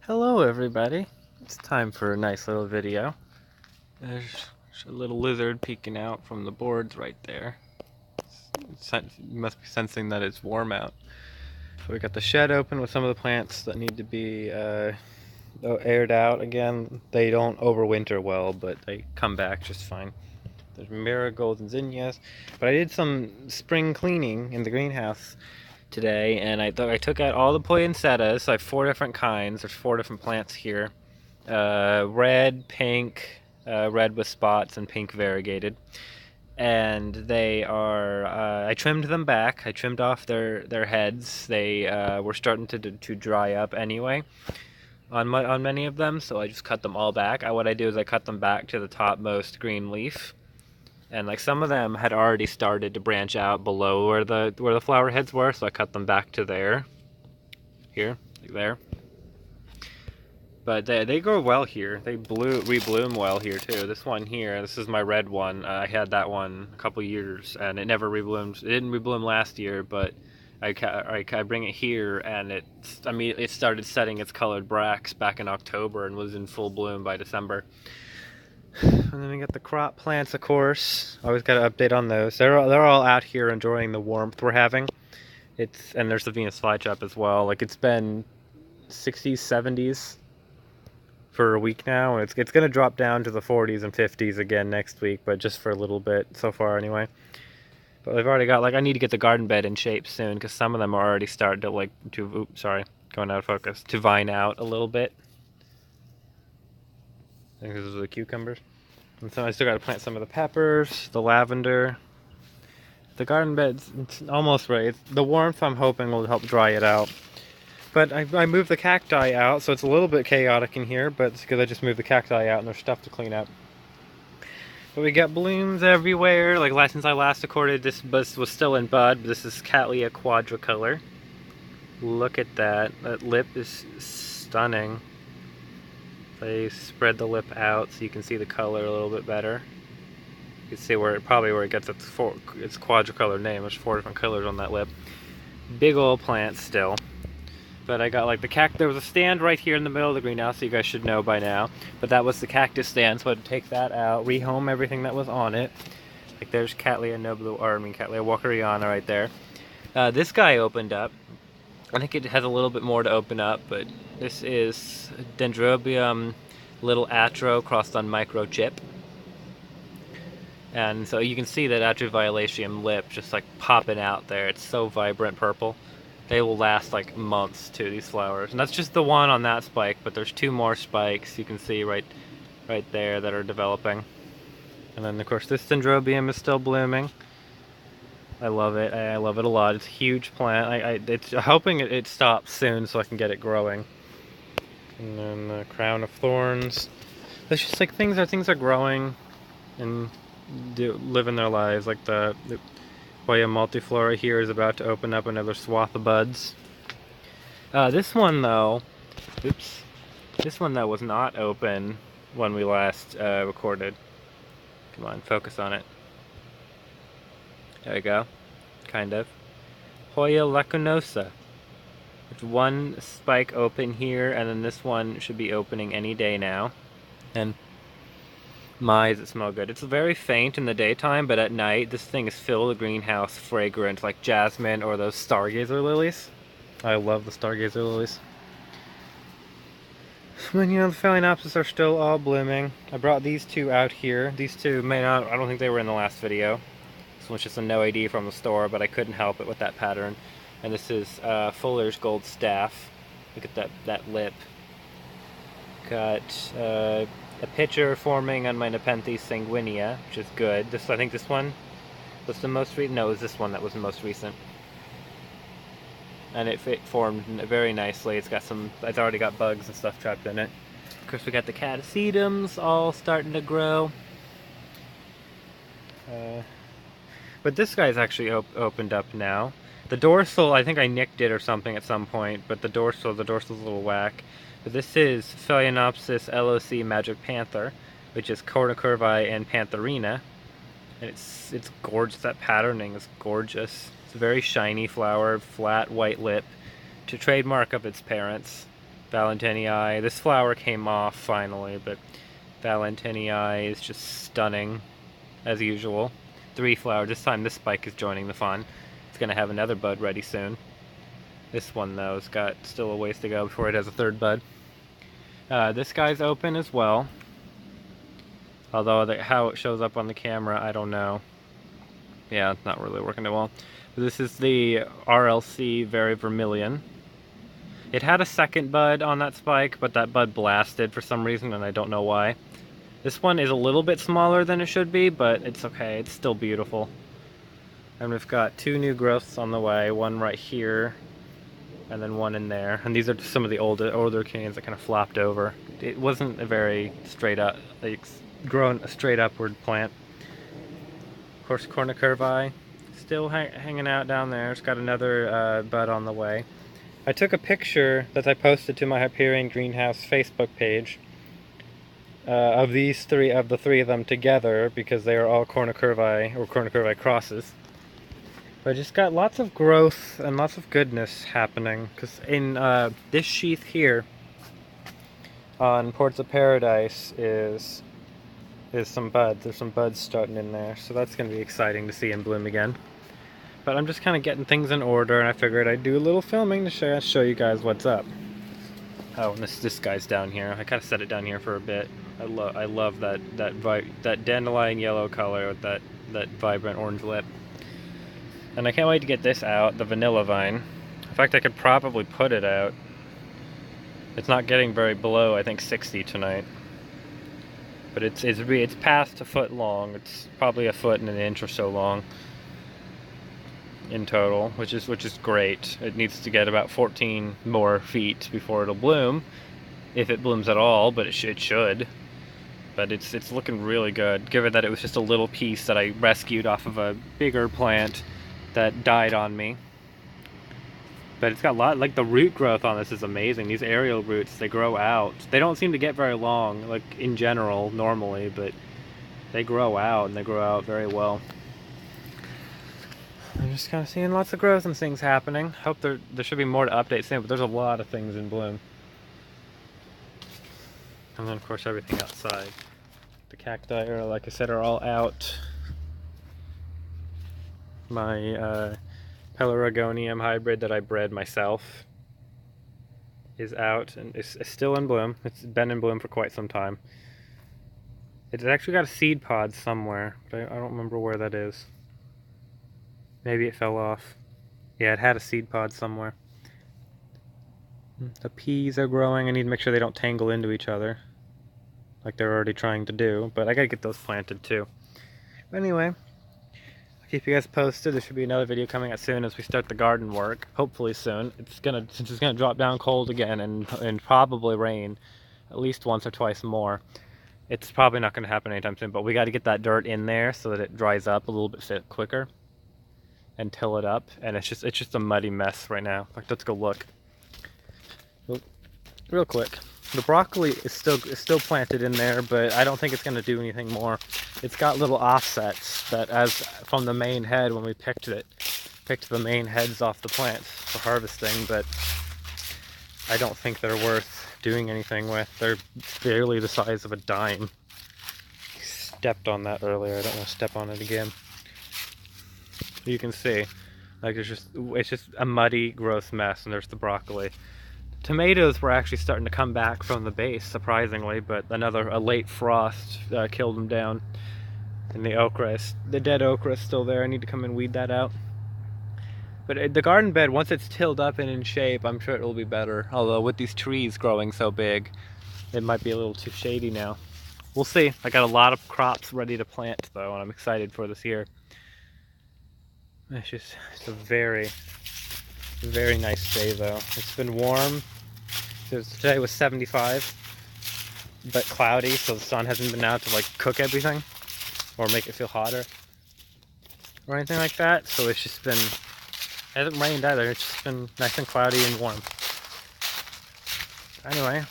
Hello everybody, it's time for a nice little video. There's a little lizard peeking out from the boards right there. You must be sensing that it's warm out. So we got the shed open with some of the plants that need to be aired out again. They don't overwinter well, but they come back just fine. There's marigolds and zinnias. But I did some spring cleaning in the greenhouse today, and I took out all the poinsettias. So I have 4 different kinds. There's 4 different plants here. Red, pink, red with spots, and pink variegated. And they are. I trimmed them back. I trimmed off their heads. They were starting to dry up anyway on many of them, so I just cut them all back. What I do is I cut them back to the topmost green leaf, and like some of them had already started to branch out below where the flower heads were, so I cut them back to here, like there. But they grow well here. They rebloom well here too. This one here, this is my red one. I had that one a couple years, and it never rebloomed. It didn't rebloom last year, but I bring it here, and it started setting its colored bracts back in October and was in full bloom by December. And then we got the crop plants, of course. Always got to update on those. They're all out here enjoying the warmth we're having. And there's the Venus flytrap as well. Like it's been 60s, 70s for a week now, and it's going to drop down to the 40s and 50s again next week, but just for a little bit so far anyway. But I've already got, like, I need to get the garden bed in shape soon because some of them are already starting to going out of focus, to vine out a little bit. I think those are the cucumbers. And so I still got to plant some of the peppers, the lavender. The garden bed's it's almost ready. The warmth I'm hoping will help dry it out. But I moved the cacti out, so it's a little bit chaotic in here, but it's because I just moved the cacti out and there's stuff to clean up. But we got blooms everywhere. Like since I last recorded, this was still in bud, but this is Cattleya quadricolor. Look at that. That lip is stunning. They spread the lip out so you can see the color a little bit better. You can see where it gets its quadricolor name. There's 4 different colors on that lip. Big old plant still. But I got like the cactus. There was a stand right here in the middle of the greenhouse, so you guys should know by now. But that was the cactus stand, so I had to take that out, rehome everything that was on it. Like there's Cattleya walkeriana right there. This guy opened up. I think it has a little bit more to open up, but this is Dendrobium little atro crossed on microchip. And so you can see that Atroviolatium lip just like popping out there. It's so vibrant purple. They will last like months too, these flowers. And that's just the one on that spike, but there's 2 more spikes you can see right there that are developing. And then of course this Dendrobium is still blooming. I love it. I love it a lot. It's a huge plant. It's hoping it stops soon so I can get it growing. And then the crown of thorns. It's just like things are growing and living their lives. Like the Hoya multiflora here is about to open up another swath of buds. This one though was not open when we last recorded. Come on, focus on it. There we go. Kind of. Hoya lacunosa. There's 1 spike open here, and then this one should be opening any day now. And my, does it smell good. It's very faint in the daytime, but at night, this thing is filled with greenhouse fragrant, like jasmine or those stargazer lilies. I love the stargazer lilies. And the Phalaenopsis are still all blooming. I brought these 2 out here. These 2 I don't think they were in the last video. This one's just a no ID from the store, but I couldn't help it with that pattern. And this is Fuller's Gold Staff. Look at that lip. Got a pitcher forming on my Nepenthes sanguinea, which is good. I think this one was the most recent. No, it was this one that was the most recent. And it formed very nicely. It's already got bugs and stuff trapped in it. Of course, we got the catasetums all starting to grow. But this guy's actually opened up now. The dorsal, I think I nicked it or something at some point, but the dorsal's a little whack. But this is Phalaenopsis LOC Magic Panther, which is Cornucurvi and Pantherina. And it's gorgeous. That patterning is gorgeous. It's a very shiny flower, flat white lip, to trademark of its parents. Valentinii. This flower came off finally, but Valentinii is just stunning, as usual. 3 flowers. This time this spike is joining the fun. It's going to have another bud ready soon. This one, though, has got still a ways to go before it has a 3rd bud. This guy's open as well. Although how it shows up on the camera, I don't know. Yeah, it's not really working that well. This is the RLC Very Vermilion. It had a 2nd bud on that spike, but that bud blasted for some reason, and I don't know why. This one is a little bit smaller than it should be, but it's okay. It's still beautiful. And we've got 2 new growths on the way. One right here, and then one in there. And these are some of the older canes that kind of flopped over. It wasn't a very straight up, like, grown a straight upward plant. Of course, Cornucurvi still hanging out down there. It's got another bud on the way. I took a picture that I posted to my Hyperion Greenhouse Facebook page of the 3 of them together, because they are all Cornucurvi or Cornucurvi crosses. But I just got lots of growth and lots of goodness happening, because in this sheath here on Ports of Paradise is some buds. There's some buds starting in there, so that's going to be exciting to see in bloom again. But I'm just kind of getting things in order, and I figured I'd do a little filming to show you guys what's up. Oh, and this guy's down here. I kind of set it down here for a bit. I love that dandelion yellow color with that vibrant orange lip. And I can't wait to get this out, the vanilla vine. In fact, I could probably put it out. It's not getting very below, I think, 60 tonight. But it's past a foot long. It's probably a foot and an inch or so long in total, which is great. It needs to get about 14 more feet before it'll bloom, if it blooms at all, but it should. But it's looking really good, given that it was just a little piece that I rescued off of a bigger plant that died on me. But it's got a lot, like the root growth on this is amazing. These aerial roots, they grow out. They don't seem to get very long, like in general, normally, but they grow out, and they grow out very well. I'm just kind of seeing lots of growth and things happening. Hope there should be more to update soon, but there's a lot of things in bloom. And then, of course, everything outside. The cacti, like I said, are all out. My Pelargonium hybrid that I bred myself is out and is still in bloom. It's been in bloom for quite some time. It's actually got a seed pod somewhere, but I don't remember where that is. Maybe it fell off. Yeah, it had a seed pod somewhere. The peas are growing. I need to make sure they don't tangle into each other, like they're already trying to do, but I gotta get those planted too. But anyway, I'll keep you guys posted. There should be another video coming out soon as we start the garden work, hopefully soon. Since it's gonna drop down cold again and probably rain at least once or twice more. It's probably not gonna happen anytime soon, but we gotta get that dirt in there so that it dries up a little bit quicker and till it up, and it's just a muddy mess right now. In fact, let's go look real quick. The broccoli is still planted in there, but I don't think it's going to do anything more. It's got little offsets that, as from the main head when we picked the main heads off the plants for harvesting, but I don't think they're worth doing anything with. They're barely the size of a dime. Stepped on that earlier. I don't want to step on it again. You can see, like, it's just a muddy, gross mess, and there's the broccoli. Tomatoes were actually starting to come back from the base, surprisingly, but a late frost killed them down. And the dead okra is still there. I need to come and weed that out. But the garden bed, once it's tilled up and in shape, I'm sure it will be better. Although with these trees growing so big, it might be a little too shady now. We'll see. I got a lot of crops ready to plant, though, and I'm excited for this year. It's a very, very nice day, though. It's been warm. Today was 75, but cloudy, so the sun hasn't been out to like cook everything or make it feel hotter or anything like that. So it's just been, it hasn't rained either. It's just been nice and cloudy and warm. Anyway,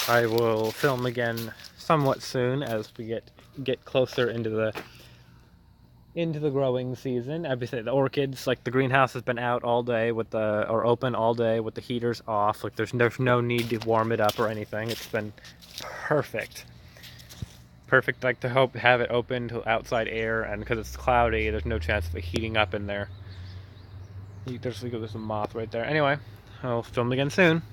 I will film again somewhat soon as we get closer into into the growing season. Obviously, the orchids, like the greenhouse has been out all day or open all day with the heaters off. Like there's no need to warm it up or anything. It's been perfect. Perfect, like to have it open to outside air, and because it's cloudy, there's no chance of it heating up in there. There's a moth right there. Anyway, I'll film again soon.